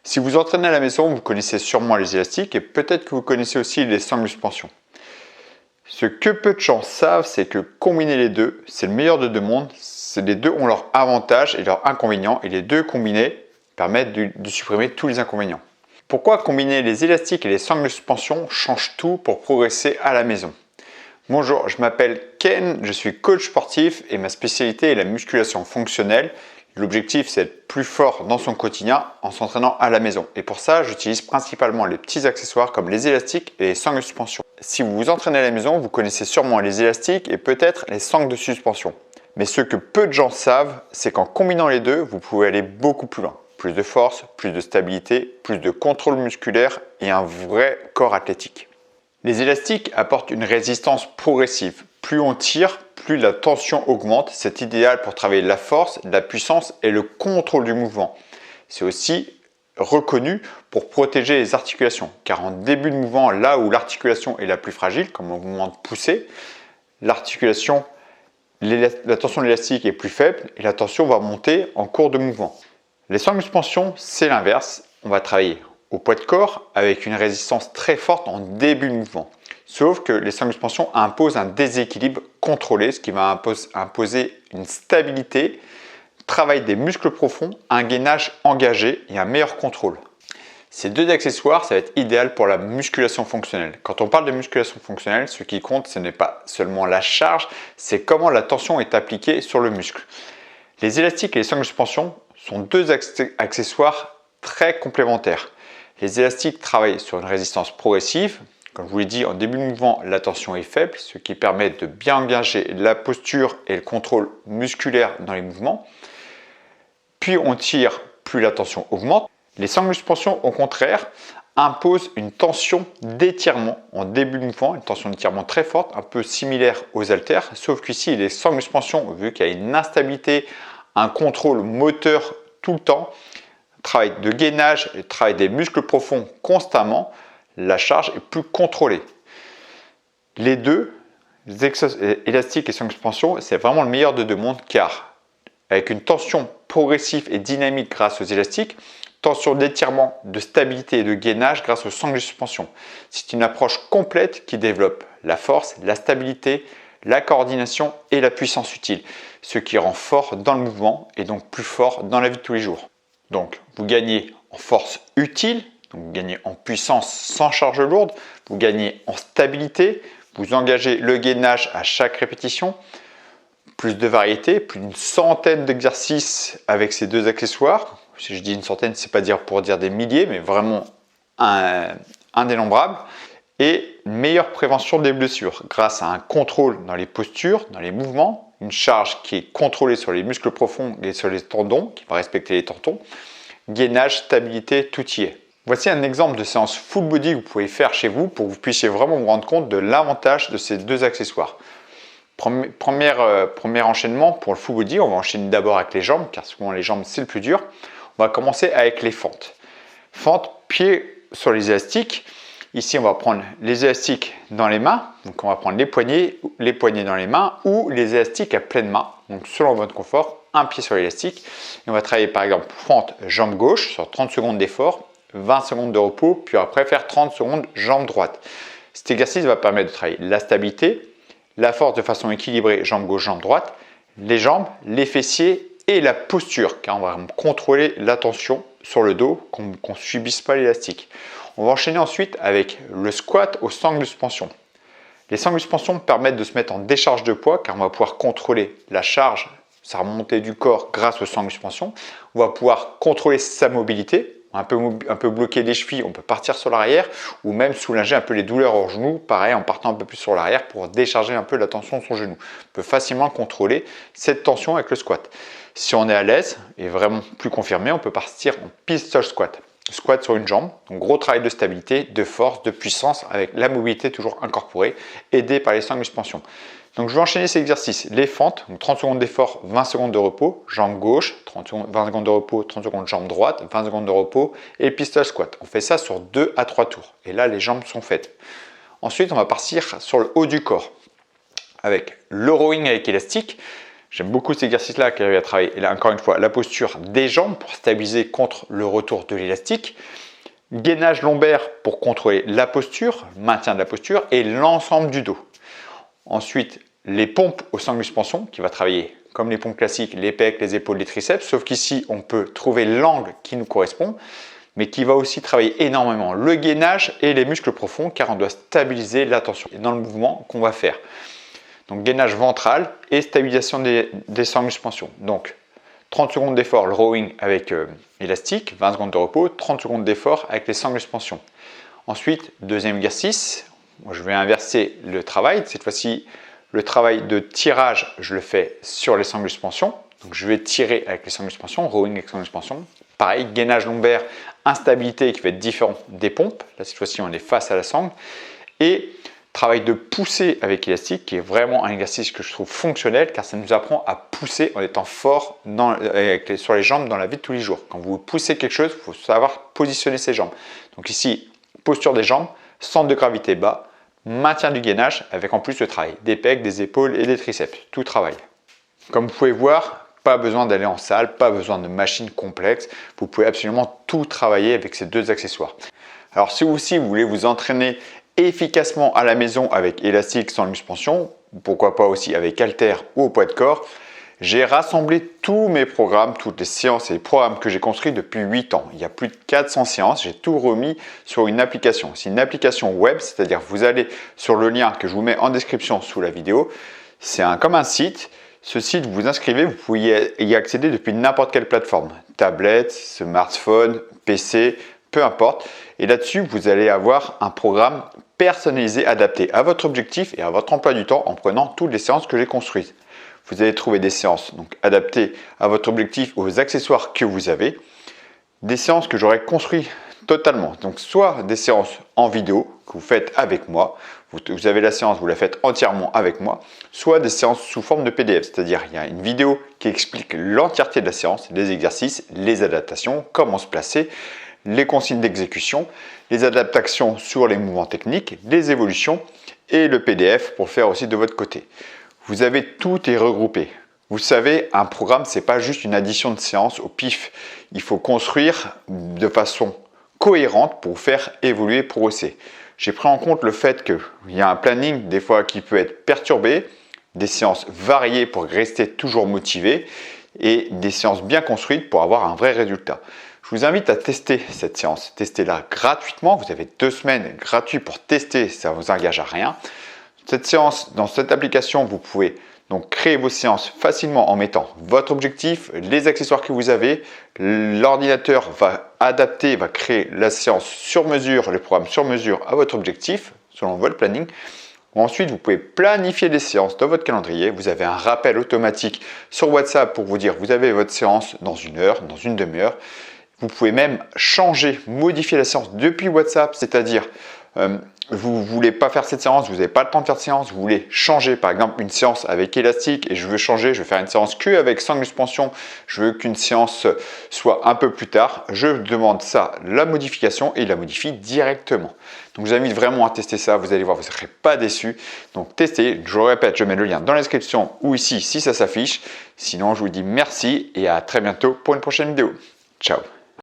Si vous entraînez à la maison, vous connaissez sûrement les élastiques et peut-être que vous connaissez aussi les sangles de suspension. Ce que peu de gens savent, c'est que combiner les deux, c'est le meilleur de deux mondes. Les deux ont leurs avantages et leurs inconvénients et les deux combinés permettent de supprimer tous les inconvénients. Pourquoi combiner les élastiques et les sangles de suspension change tout pour progresser à la maison? Bonjour, je m'appelle Ken, je suis coach sportif et ma spécialité est la musculation fonctionnelle. L'objectif, c'est d'être plus fort dans son quotidien en s'entraînant à la maison. Et pour ça, j'utilise principalement les petits accessoires comme les élastiques et les sangles de suspension. Si vous vous entraînez à la maison, vous connaissez sûrement les élastiques et peut-être les sangles de suspension. Mais ce que peu de gens savent, c'est qu'en combinant les deux, vous pouvez aller beaucoup plus loin. Plus de force, plus de stabilité, plus de contrôle musculaire et un vrai corps athlétique. Les élastiques apportent une résistance progressive. Plus on tire, plus la tension augmente. C'est idéal pour travailler la force, la puissance et le contrôle du mouvement. C'est aussi reconnu pour protéger les articulations. Car en début de mouvement, là où l'articulation est la plus fragile, comme au mouvement de poussée, la tension de l'élastique est plus faible et la tension va monter en cours de mouvement. Les sangles de suspension, c'est l'inverse. On va travailler au poids de corps avec une résistance très forte en début de mouvement. Sauf que les sangles de suspension imposent un déséquilibre contrôlé, ce qui va imposer une stabilité, travail des muscles profonds, un gainage engagé et un meilleur contrôle. Ces deux accessoires, ça va être idéal pour la musculation fonctionnelle. Quand on parle de musculation fonctionnelle, ce qui compte, ce n'est pas seulement la charge, c'est comment la tension est appliquée sur le muscle. Les élastiques et les sangles de suspension sont deux accessoires très complémentaires. Les élastiques travaillent sur une résistance progressive. Comme je vous l'ai dit, en début de mouvement, la tension est faible, ce qui permet de bien engager la posture et le contrôle musculaire dans les mouvements. Puis on tire, plus la tension augmente. Les sangles de suspension, au contraire, imposent une tension d'étirement en début de mouvement, une tension d'étirement très forte, un peu similaire aux haltères, sauf qu'ici, les sangles de suspension, vu qu'il y a une instabilité, un contrôle moteur tout le temps, travail de gainage et travail des muscles profonds constamment, la charge est plus contrôlée. Les deux, élastiques et sangles de suspension, c'est vraiment le meilleur de deux mondes car avec une tension progressive et dynamique grâce aux élastiques, tension d'étirement, de stabilité et de gainage grâce aux sangles de suspension. C'est une approche complète qui développe la force, la stabilité, la coordination et la puissance utile, ce qui rend fort dans le mouvement et donc plus fort dans la vie de tous les jours. Donc, vous gagnez en force utile, donc vous gagnez en puissance sans charge lourde, vous gagnez en stabilité, vous engagez le gainage à chaque répétition, plus de variété, plus d'une centaine d'exercices avec ces deux accessoires. Si je dis une centaine, c'est pas pour dire des milliers, mais vraiment indénombrable. Et une meilleure prévention des blessures grâce à un contrôle dans les postures, dans les mouvements, une charge qui est contrôlée sur les muscles profonds et sur les tendons, qui va respecter les tendons, gainage, stabilité, tout y est. Voici un exemple de séance full body que vous pouvez faire chez vous pour que vous puissiez vraiment vous rendre compte de l'avantage de ces deux accessoires. Premier enchaînement pour le full body, on va enchaîner d'abord avec les jambes, car souvent les jambes c'est le plus dur. On va commencer avec les fentes. Fentes, pieds sur les élastiques. Ici, on va prendre les élastiques dans les mains. Donc, on va prendre les poignets dans les mains ou les élastiques à pleine main. Donc, selon votre confort, un pied sur l'élastique. Et on va travailler par exemple fente jambe gauche sur 30 secondes d'effort, 20 secondes de repos, puis après faire 30 secondes jambe droite. Cet exercice va permettre de travailler la stabilité, la force de façon équilibrée, jambe gauche, jambe droite, les jambes, les fessiers et la posture, car on va contrôler la tension sur le dos, qu'on ne subisse pas l'élastique. On va enchaîner ensuite avec le squat aux sangles de suspension. Les sangles de suspension permettent de se mettre en décharge de poids car on va pouvoir contrôler la charge, sa remontée du corps grâce aux sangles de suspension. On va pouvoir contrôler sa mobilité, un peu bloquer les chevilles, on peut partir sur l'arrière ou même soulager un peu les douleurs au genou, pareil en partant un peu plus sur l'arrière pour décharger un peu la tension de son genou. On peut facilement contrôler cette tension avec le squat. Si on est à l'aise et vraiment plus confirmé, on peut partir en pistol squat. Squat sur une jambe, donc gros travail de stabilité, de force, de puissance avec la mobilité toujours incorporée, aidée par les sangles de suspension. Donc je vais enchaîner ces exercices. Les fentes, donc 30 secondes d'effort, 20 secondes de repos, jambe gauche, 20 secondes de repos, 30 secondes jambe droite, 20 secondes de repos et pistol squat. On fait ça sur 2 à 3 tours et là les jambes sont faites. Ensuite on va partir sur le haut du corps avec le rowing avec élastique. J'aime beaucoup cet exercice-là qui arrive à travailler, et là encore une fois, la posture des jambes pour stabiliser contre le retour de l'élastique. Gainage lombaire pour contrôler la posture, maintien de la posture et l'ensemble du dos. Ensuite, les pompes au sangle suspension qui va travailler comme les pompes classiques, les pecs, les épaules, les triceps, sauf qu'ici, on peut trouver l'angle qui nous correspond, mais qui va aussi travailler énormément le gainage et les muscles profonds car on doit stabiliser la tension dans le mouvement qu'on va faire. Donc gainage ventral et stabilisation des sangles suspension. Donc 30 secondes d'effort, le rowing avec élastique, 20 secondes de repos, 30 secondes d'effort avec les sangles suspension. Ensuite, deuxième exercice, je vais inverser le travail. Cette fois-ci, le travail de tirage, je le fais sur les sangles suspension. Donc je vais tirer avec les sangles suspension, rowing avec sangles suspension. Pareil, gainage lombaire, instabilité qui va être différent des pompes. Là, cette fois-ci, on est face à la sangle. Et travail de pousser avec élastique qui est vraiment un exercice que je trouve fonctionnel car ça nous apprend à pousser en étant fort sur les jambes dans la vie de tous les jours. Quand vous poussez quelque chose, il faut savoir positionner ses jambes. Donc ici, posture des jambes, centre de gravité bas, maintien du gainage avec en plus le travail des pecs, des épaules et des triceps. Tout travail. Comme vous pouvez voir, pas besoin d'aller en salle, pas besoin de machines complexes. Vous pouvez absolument tout travailler avec ces deux accessoires. Alors si vous aussi vous voulez vous entraîner efficacement à la maison avec élastique sans suspension, pourquoi pas aussi avec haltères ou au poids de corps, j'ai rassemblé tous mes programmes, toutes les séances et les programmes que j'ai construits depuis 8 ans. Il y a plus de 400 séances, j'ai tout remis sur une application. C'est une application web, c'est-à-dire vous allez sur le lien que je vous mets en description sous la vidéo. C'est comme un site. Ce site, vous vous inscrivez, vous pouvez y accéder depuis n'importe quelle plateforme. Tablette, smartphone, PC, peu importe. Et là-dessus, vous allez avoir un programme personnalisé, adapté à votre objectif et à votre emploi du temps en prenant toutes les séances que j'ai construites. Vous allez trouver des séances donc adaptées à votre objectif, aux accessoires que vous avez. Des séances que j'aurais construites totalement. Donc soit des séances en vidéo que vous faites avec moi. Vous avez la séance, vous la faites entièrement avec moi. Soit des séances sous forme de PDF. C'est-à-dire il y a une vidéo qui explique l'entièreté de la séance, les exercices, les adaptations, comment se placer, les consignes d'exécution, les adaptations sur les mouvements techniques, les évolutions et le PDF pour faire aussi de votre côté. Vous avez tout est regroupé. Vous savez, un programme, ce n'est pas juste une addition de séances au pif. Il faut construire de façon cohérente pour faire évoluer, progresser. J'ai pris en compte le fait qu'il y a un planning des fois qui peut être perturbé, des séances variées pour rester toujours motivé et des séances bien construites pour avoir un vrai résultat. Je vous invite à tester cette séance. Testez-la gratuitement. Vous avez 2 semaines gratuites pour tester. Ça ne vous engage à rien. Cette séance, dans cette application, vous pouvez donc créer vos séances facilement en mettant votre objectif, les accessoires que vous avez. L'ordinateur va adapter, va créer la séance sur mesure, le programme sur mesure à votre objectif, selon votre planning. Ensuite, vous pouvez planifier des séances dans votre calendrier. Vous avez un rappel automatique sur WhatsApp pour vous dire vous avez votre séance dans 1 heure, dans une demi-heure. Vous pouvez même changer, modifier la séance depuis WhatsApp, c'est-à-dire vous ne voulez pas faire cette séance, vous n'avez pas le temps de faire cette séance, vous voulez changer par exemple une séance avec élastique et je veux changer, je veux faire une séance que avec sangle suspension, je veux qu'une séance soit un peu plus tard, je demande ça, la modification et il la modifie directement. Donc je vous invite vraiment à tester ça, vous allez voir, vous ne serez pas déçus. Donc testez, je répète, je mets le lien dans la description ou ici si ça s'affiche. Sinon je vous dis merci et à très bientôt pour une prochaine vidéo. Ciao.